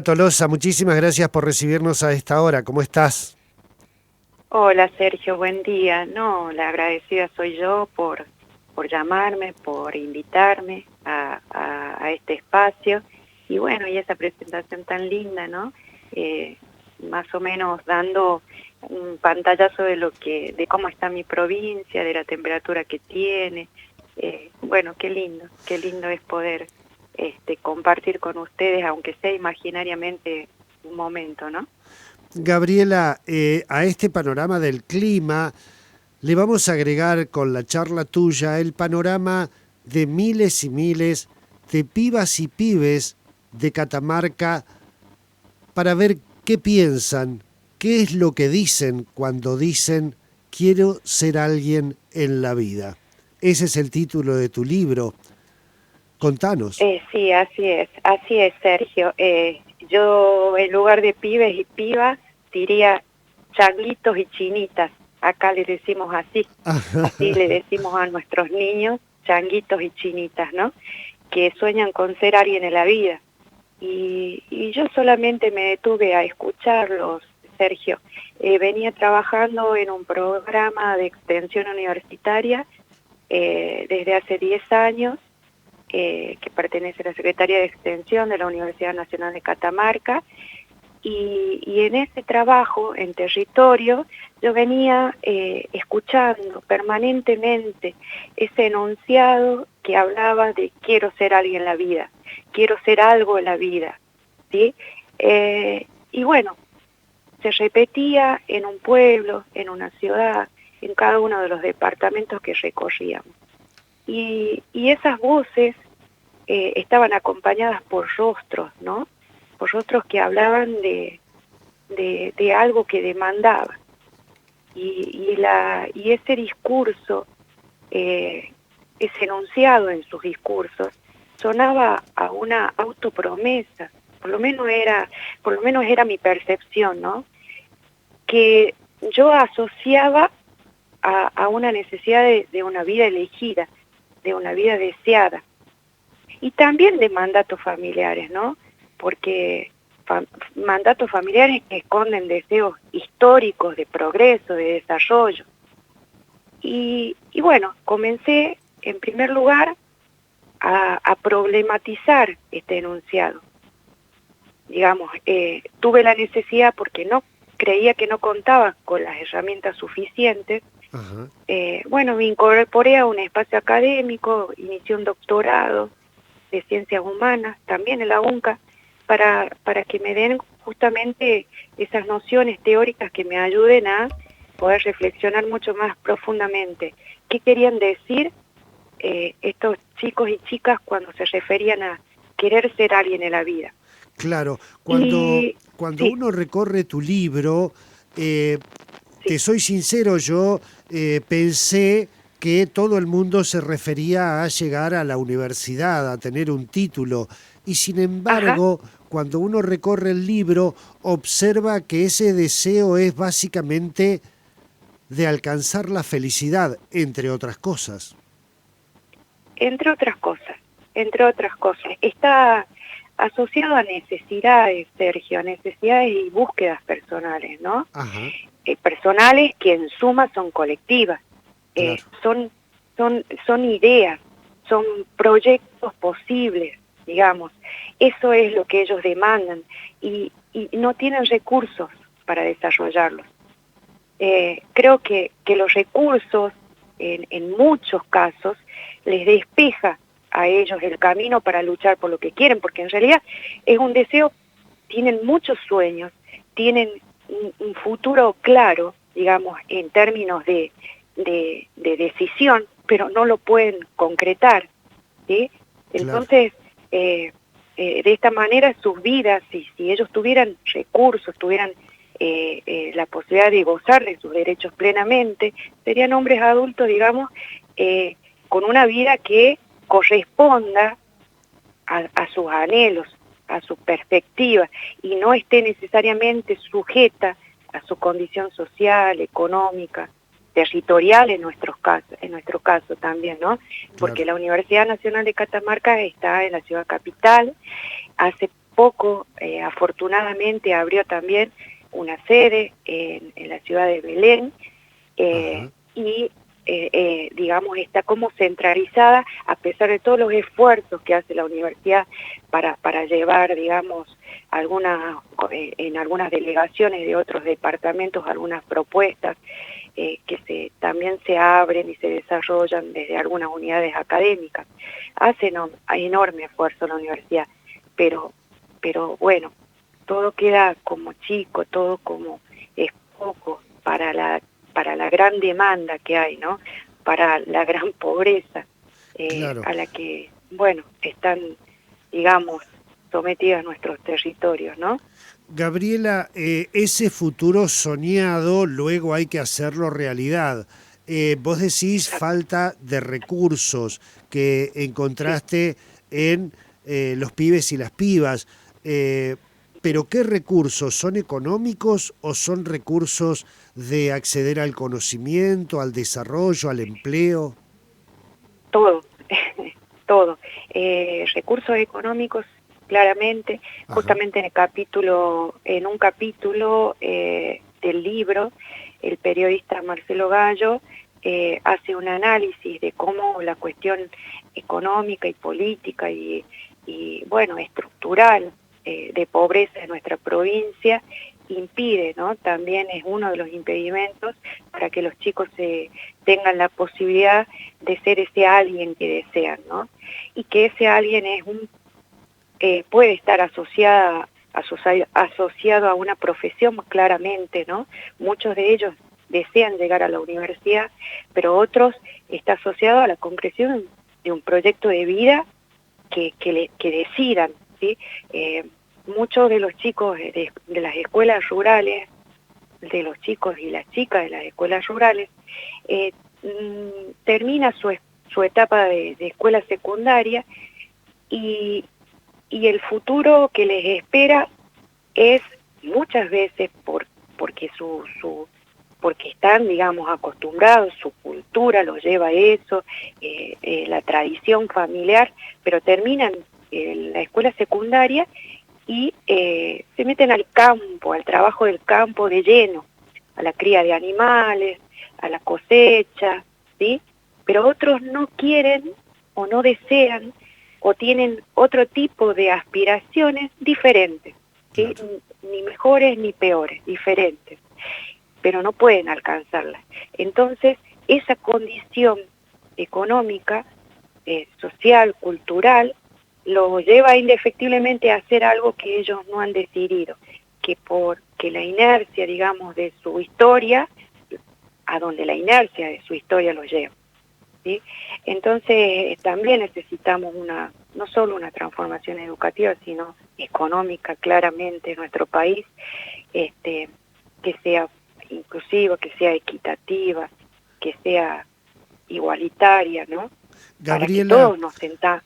Tolosa, muchísimas gracias por recibirnos a esta hora. ¿Cómo estás? Hola Sergio, buen día. No, la agradecida soy yo por llamarme, por invitarme a este espacio y bueno, y esa presentación tan linda, ¿no? Más o menos dando un pantallazo de cómo está mi provincia, de la temperatura que tiene. Bueno, qué lindo es poder compartir con ustedes, aunque sea imaginariamente, un momento, ¿no? Gabriela, a este panorama del clima le vamos a agregar con la charla tuya el panorama de miles y miles de pibas y pibes de Catamarca para ver qué piensan, qué es lo que dicen cuando dicen quiero ser alguien en la vida. Ese es el título de tu libro. Contanos. Sí, así es, Sergio. Yo en lugar de pibes y pibas diría changuitos y chinitas. Acá le decimos así le decimos a nuestros niños, changuitos y chinitas, ¿no? Que sueñan con ser alguien en la vida. Y yo solamente me detuve a escucharlos, Sergio. Venía trabajando en un programa de extensión universitaria desde hace 10 años que pertenece a la Secretaría de Extensión de la Universidad Nacional de Catamarca, y en ese trabajo, en territorio, yo venía escuchando permanentemente ese enunciado que hablaba de quiero ser alguien en la vida, quiero ser algo en la vida, ¿sí? Y bueno, se repetía en un pueblo, en una ciudad, en cada uno de los departamentos que recorríamos. Y esas voces estaban acompañadas por rostros, ¿no? Por rostros que hablaban de algo que demandaba. Y ese discurso, ese enunciado en sus discursos, sonaba a una autopromesa, por lo menos era mi percepción, ¿no? Que yo asociaba a una necesidad de una vida elegida, de una vida deseada, y también de mandatos familiares, ¿no? Porque mandatos familiares que esconden deseos históricos de progreso, de desarrollo. Y bueno, comencé en primer lugar a problematizar este enunciado. Digamos, tuve la necesidad porque no creía que no contaba con las herramientas suficientes. Ajá. Bueno, me incorporé a un espacio académico, inicié un doctorado de Ciencias Humanas, también en la UNCA, para que me den justamente esas nociones teóricas que me ayuden a poder reflexionar mucho más profundamente. ¿Qué querían decir estos chicos y chicas cuando se referían a querer ser alguien en la vida? Claro, cuando, Y cuando sí, uno recorre tu libro, eh, te sí, soy sincero, yo pensé que todo el mundo se refería a llegar a la universidad, a tener un título, y sin ajá. embargo, cuando uno recorre el libro, observa que ese deseo es básicamente de alcanzar la felicidad, entre otras cosas. Entre otras cosas, entre otras cosas. Está asociado a necesidades, Sergio, a necesidades y búsquedas personales, ¿no? Ajá, Personales que en suma son colectivas, eh, claro, son, son ideas, son proyectos posibles, digamos. Eso es lo que ellos demandan y no tienen recursos para desarrollarlos. Creo que los recursos, en muchos casos, les despeja a ellos el camino para luchar por lo que quieren, porque en realidad es un deseo, tienen muchos sueños, tienen un futuro claro, digamos, en términos de decisión, pero no lo pueden concretar, ¿sí? claro. Entonces, de esta manera sus vidas, si ellos tuvieran recursos, tuvieran la posibilidad de gozar de sus derechos plenamente, serían hombres adultos, digamos, con una vida que corresponda a sus anhelos, a sus perspectivas, y no esté necesariamente sujeta a su condición social, económica, territorial en nuestro caso también, ¿no? Claro. Porque la Universidad Nacional de Catamarca está en la ciudad capital, hace poco, afortunadamente, abrió también una sede en la ciudad de Belén, y digamos, está como centralizada, a pesar de todos los esfuerzos que hace la universidad para llevar, digamos, en algunas delegaciones de otros departamentos, algunas propuestas que también se abren y se desarrollan desde algunas unidades académicas. Hace enorme esfuerzo la universidad, pero bueno, todo queda como chico, todo como es poco para la gran demanda que hay, ¿no? Para la gran pobreza Claro. a la que, bueno, están, digamos, sometidos nuestros territorios, ¿no? Gabriela, ese futuro soñado luego hay que hacerlo realidad. Vos decís Exacto. falta de recursos que Sí, encontraste en los pibes y las pibas, pero sí, ¿qué recursos? ¿Son económicos o son recursos de acceder al conocimiento, al desarrollo, al empleo? todo, todo. Recursos económicos, claramente, Ajá. justamente en un capítulo del libro, el periodista Marcelo Gallo hace un análisis de cómo la cuestión económica y política y bueno, estructural de pobreza en nuestra provincia impide, ¿no? También es uno de los impedimentos para que los chicos tengan la posibilidad de ser ese alguien que desean, ¿no? Y que ese alguien puede estar asociado a una profesión claramente, ¿no? Muchos de ellos desean llegar a la universidad, pero otros está asociado a la concreción de un proyecto de vida que decidan, ¿sí? Muchos de los chicos de las escuelas rurales, de los chicos y las chicas de las escuelas rurales, termina su etapa de escuela secundaria y, y el futuro que les espera es muchas veces porque porque están, digamos, acostumbrados, su cultura los lleva a eso, la tradición familiar, pero terminan en la escuela secundaria y se meten al campo, al trabajo del campo de lleno, a la cría de animales, a la cosecha, ¿sí? Pero otros no quieren o no desean o tienen otro tipo de aspiraciones diferentes, ¿sí? Claro. Ni mejores ni peores, diferentes, pero no pueden alcanzarlas. Entonces, esa condición económica, social, cultural, lo lleva indefectiblemente a hacer algo que ellos no han decidido, que porque la inercia, digamos, de su historia, a donde la inercia de su historia los lleva, ¿sí? Entonces, también necesitamos no solo una transformación educativa, sino económica, claramente, en nuestro país, que sea inclusiva, que sea equitativa, que sea igualitaria, ¿no? Para que Gabriela, todos nos sentamos.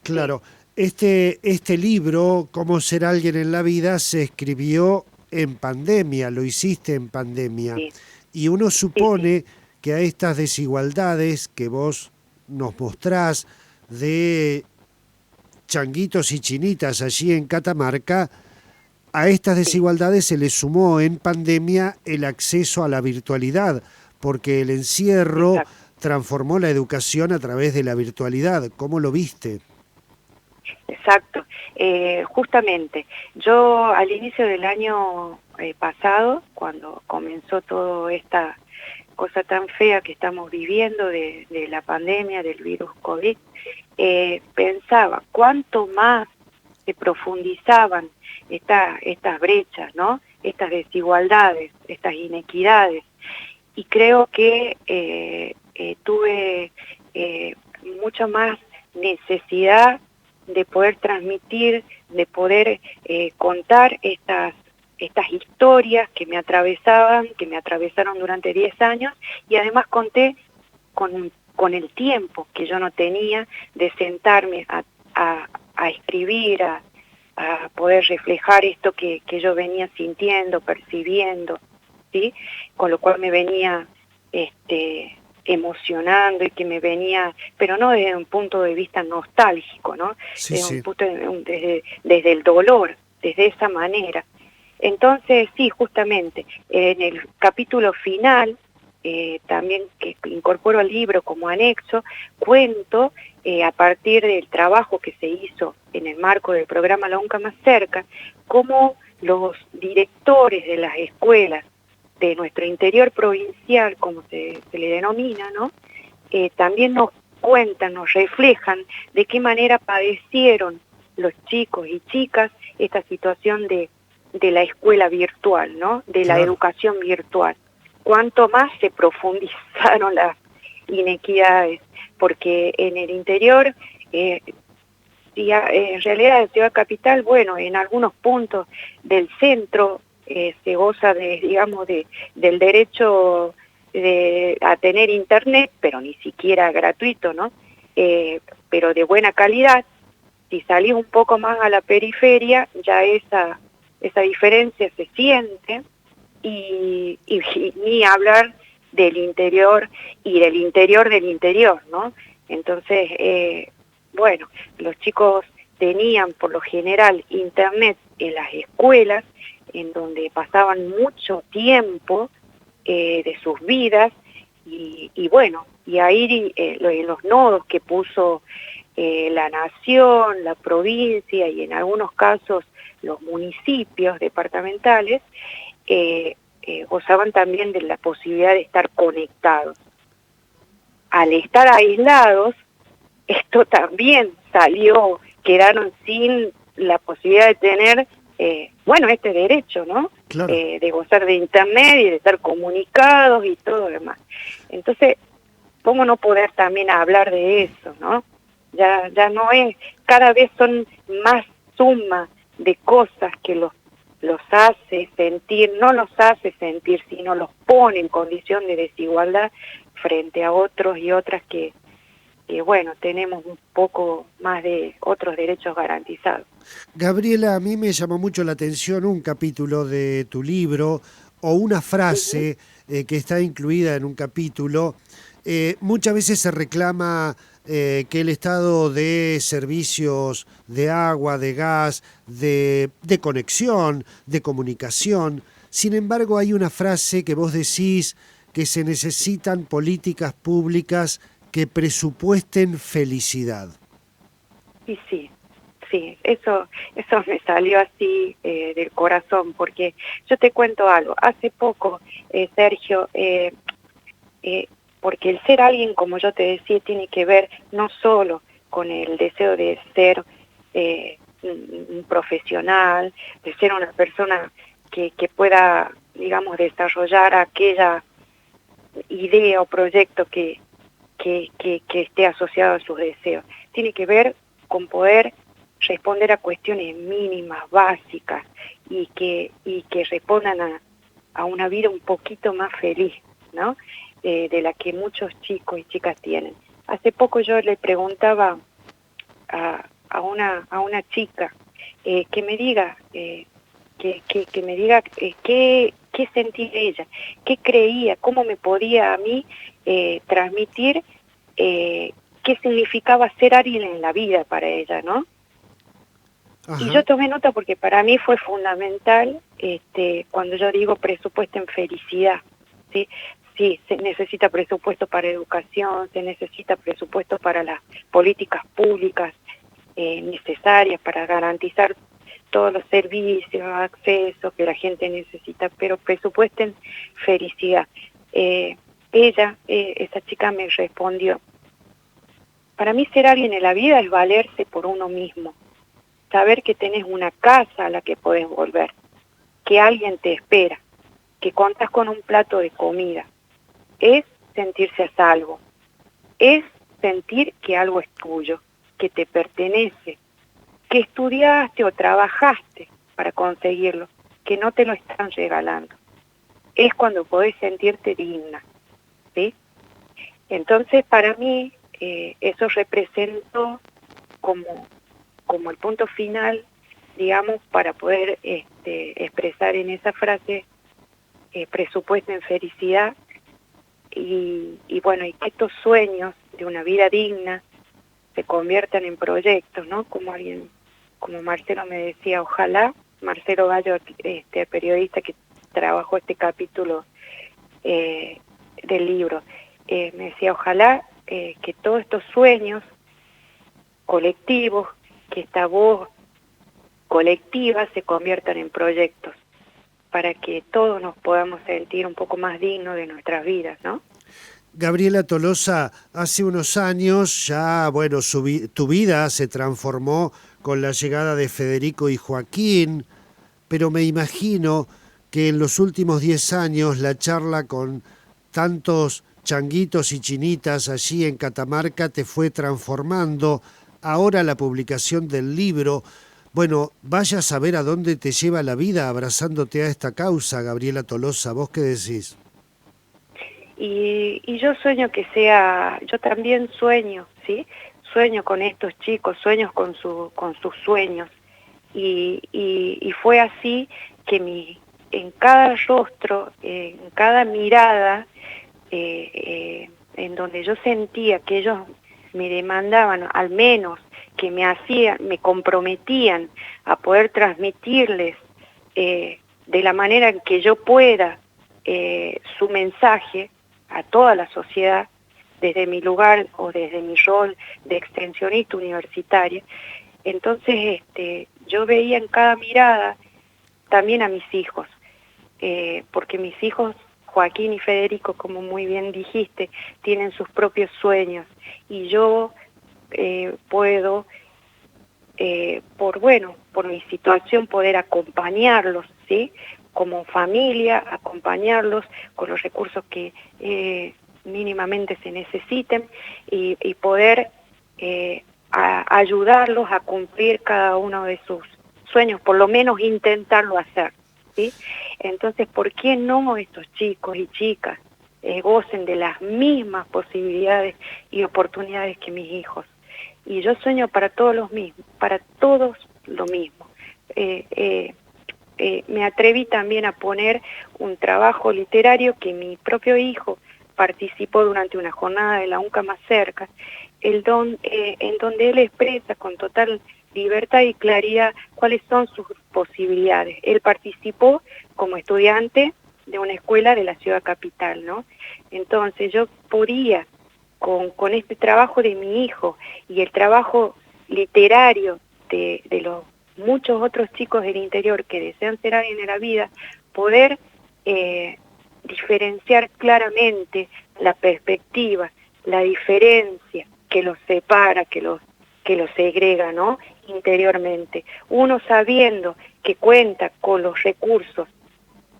Sí, claro, este libro, Cómo ser alguien en la vida, se escribió en pandemia, lo hiciste en pandemia. sí, Y uno sí, sí, supone que a estas desigualdades que vos nos mostrás de changuitos y chinitas allí en Catamarca, a estas sí, desigualdades se le sumó en pandemia el acceso a la virtualidad, porque el encierro exacto. transformó la educación a través de la virtualidad. ¿Cómo lo viste? Exacto, justamente, yo al inicio del año pasado, cuando comenzó toda esta cosa tan fea que estamos viviendo de la pandemia, del virus COVID, pensaba cuánto más se profundizaban estas brechas, ¿no? Estas desigualdades, estas inequidades, y creo que tuve mucha más necesidad de poder transmitir, de poder contar estas historias que me atravesaban, que me atravesaron durante 10 años, y además conté con el tiempo que yo no tenía de sentarme a escribir, a poder reflejar esto que yo venía sintiendo, percibiendo, ¿sí? Con lo cual me venía emocionando y que me venía, pero no desde un punto de vista nostálgico, ¿no? Sí, Desde un sí. punto desde el dolor, desde esa manera. Entonces, sí, justamente, en el capítulo final, también que incorporo al libro como anexo, cuento a partir del trabajo que se hizo en el marco del programa La UNCA Más Cerca, cómo los directores de las escuelas de nuestro interior provincial, como se le denomina, ¿no? También nos cuentan, nos reflejan de qué manera padecieron los chicos y chicas esta situación de la escuela virtual, ¿no? De la Claro. educación virtual. Cuánto más se profundizaron las inequidades, porque en el interior, en realidad en Ciudad Capital, bueno, en algunos puntos del centro se goza de, digamos, del derecho a tener internet, pero ni siquiera gratuito, ¿no? Pero de buena calidad. Si salís un poco más a la periferia, ya esa diferencia se siente, y ni hablar del interior y del interior del interior, ¿no? Entonces, bueno, los chicos tenían por lo general internet en las escuelas, en donde pasaban mucho tiempo de sus vidas, y bueno, y ahí en los nodos que puso la nación, la provincia y en algunos casos los municipios departamentales, gozaban también de la posibilidad de estar conectados. Al estar aislados, esto también salió, quedaron sin la posibilidad de tener, bueno, este derecho, ¿no? Claro. De gozar de internet y de estar comunicados y todo lo demás. Entonces, ¿cómo no poder también hablar de eso, no? Ya no es, cada vez son más suma de cosas que los hace sentir, no los hace sentir, sino los pone en condición de desigualdad frente a otros y otras que bueno, tenemos un poco más de otros derechos garantizados. Gabriela, a mí me llamó mucho la atención un capítulo de tu libro o una Ujú. frase que está incluida en un capítulo. Muchas veces se reclama que el estado de servicios de agua, de gas, de conexión, de comunicación. Sin embargo, hay una frase que vos decís que se necesitan políticas públicas que presupuesten felicidad. Y sí, sí, eso me salió así del corazón, porque yo te cuento algo. Hace poco, Sergio, porque el ser alguien, como yo te decía, tiene que ver no solo con el deseo de ser un profesional, de ser una persona que pueda, digamos, desarrollar aquella idea o proyecto que esté asociado a sus deseos. Tiene que ver con poder responder a cuestiones mínimas, básicas, y que respondan a una vida un poquito más feliz, ¿no? De la que muchos chicos y chicas tienen. Hace poco yo le preguntaba a una chica que me diga que me diga qué sentía ella, qué creía, cómo me podía a mí transmitir qué significaba ser alguien en la vida para ella, ¿no? Y yo Ajá. tomé nota porque para mí fue fundamental cuando yo digo presupuesto en felicidad, ¿sí? Sí, se necesita presupuesto para educación, se necesita presupuesto para las políticas públicas necesarias para garantizar todos los servicios, acceso que la gente necesita, pero presupuesto en felicidad. Esa chica me respondió: para mí ser alguien en la vida es valerse por uno mismo, saber que tenés una casa a la que podés volver, que alguien te espera, que contás con un plato de comida. Es sentirse a salvo, es sentir que algo es tuyo, que te pertenece, que estudiaste o trabajaste para conseguirlo, que no te lo están regalando. Es cuando podés sentirte digna, ¿sí? Entonces, para mí, eso representó como el punto final, digamos, para poder expresar en esa frase presupuesto en felicidad, y bueno, y que estos sueños de una vida digna se conviertan en proyectos, ¿no? Como Marcelo me decía, ojalá, Marcelo Gallo, periodista que trabajó este capítulo del libro, me decía, ojalá que todos estos sueños colectivos, que esta voz colectiva se conviertan en proyectos, para que todos nos podamos sentir un poco más dignos de nuestras vidas, ¿no? Gabriela Tolosa, hace unos años ya, bueno, tu vida se transformó con la llegada de Federico y Joaquín, pero me imagino que en los últimos 10 años la charla con tantos changuitos y chinitas allí en Catamarca te fue transformando. Ahora la publicación del libro, bueno, vaya a saber a dónde te lleva la vida abrazándote a esta causa, Gabriela Tolosa. ¿Vos qué decís? Y yo sueño que sea, yo también sueño, ¿sí? Sueño con estos chicos, sueños con sus sueños. Y fue así que en cada rostro, en cada mirada, en donde yo sentía que ellos me demandaban, al menos que me comprometían a poder transmitirles de la manera en que yo pueda su mensaje a toda la sociedad, desde mi lugar o desde mi rol de extensionista universitaria. Entonces yo veía en cada mirada también a mis hijos, porque mis hijos, Joaquín y Federico, como muy bien dijiste, tienen sus propios sueños, y yo puedo, por mi situación, poder acompañarlos, ¿sí? Como familia, acompañarlos con los recursos que mínimamente se necesiten, y poder ayudarlos a cumplir cada uno de sus sueños, por lo menos intentarlo hacer, ¿sí? Entonces, ¿por qué no estos chicos y chicas gocen de las mismas posibilidades y oportunidades que mis hijos? Y yo sueño para todos los mismos, para todos lo mismo. Me atreví también a poner un trabajo literario que mi propio hijo participó durante una jornada de la UNCA Más Cerca, en donde él expresa con total libertad y claridad cuáles son sus posibilidades. Él participó como estudiante de una escuela de la ciudad capital, ¿no? Entonces yo podía, con este trabajo de mi hijo y el trabajo literario de los muchos otros chicos del interior que desean ser alguien en la vida, poder diferenciar claramente la perspectiva, la diferencia que los separa, que los segrega, ¿no? Interiormente. Uno sabiendo que cuenta con los recursos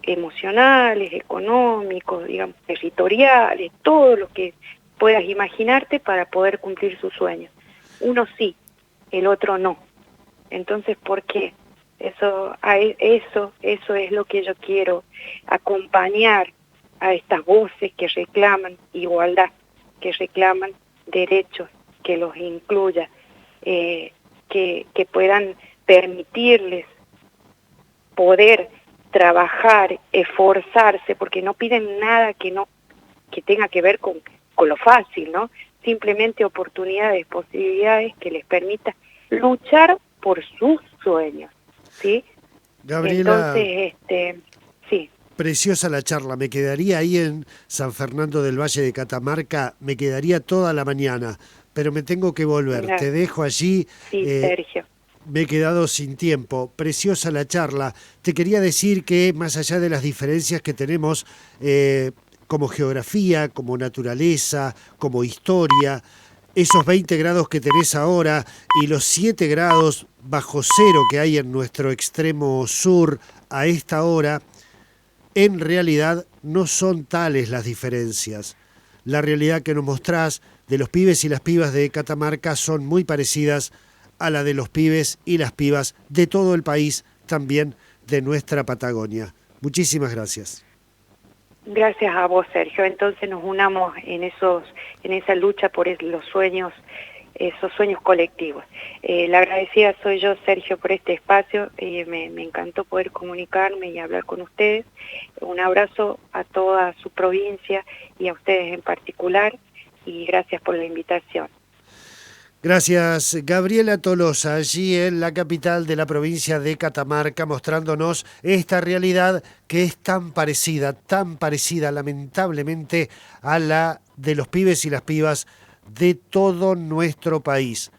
emocionales, económicos, digamos, territoriales, todo lo que puedas imaginarte para poder cumplir sus sueños. Uno sí, el otro no. Entonces, ¿por qué? Eso es lo que yo quiero, acompañar a estas voces que reclaman igualdad, que reclaman derechos, que los incluya, que puedan permitirles poder trabajar, esforzarse, porque no piden nada que tenga que ver con lo fácil, ¿no? Simplemente oportunidades, posibilidades que les permita luchar por sus sueños, ¿sí? Gabriela, entonces, sí. Preciosa la charla, me quedaría ahí en San Fernando del Valle de Catamarca, me quedaría toda la mañana, pero me tengo que volver, Gracias. te dejo allí. Sí, Sergio. Me he quedado sin tiempo. Preciosa la charla. Te quería decir que más allá de las diferencias que tenemos como geografía, como naturaleza, como historia, esos 20 grados que tenés ahora y los 7 grados bajo cero que hay en nuestro extremo sur a esta hora, en realidad no son tales las diferencias. La realidad que nos mostrás de los pibes y las pibas de Catamarca son muy parecidas a la de los pibes y las pibas de todo el país, también de nuestra Patagonia. Muchísimas gracias. Gracias a vos, Sergio. Entonces nos unamos en esa lucha por los sueños esos sueños colectivos. La agradecida soy yo, Sergio, por este espacio. Me encantó poder comunicarme y hablar con ustedes. Un abrazo a toda su provincia y a ustedes en particular, y gracias por la invitación. Gracias, Gabriela Tolosa, allí en la capital de la provincia de Catamarca, mostrándonos esta realidad que es tan parecida, lamentablemente, a la de los pibes y las pibas de todo nuestro país.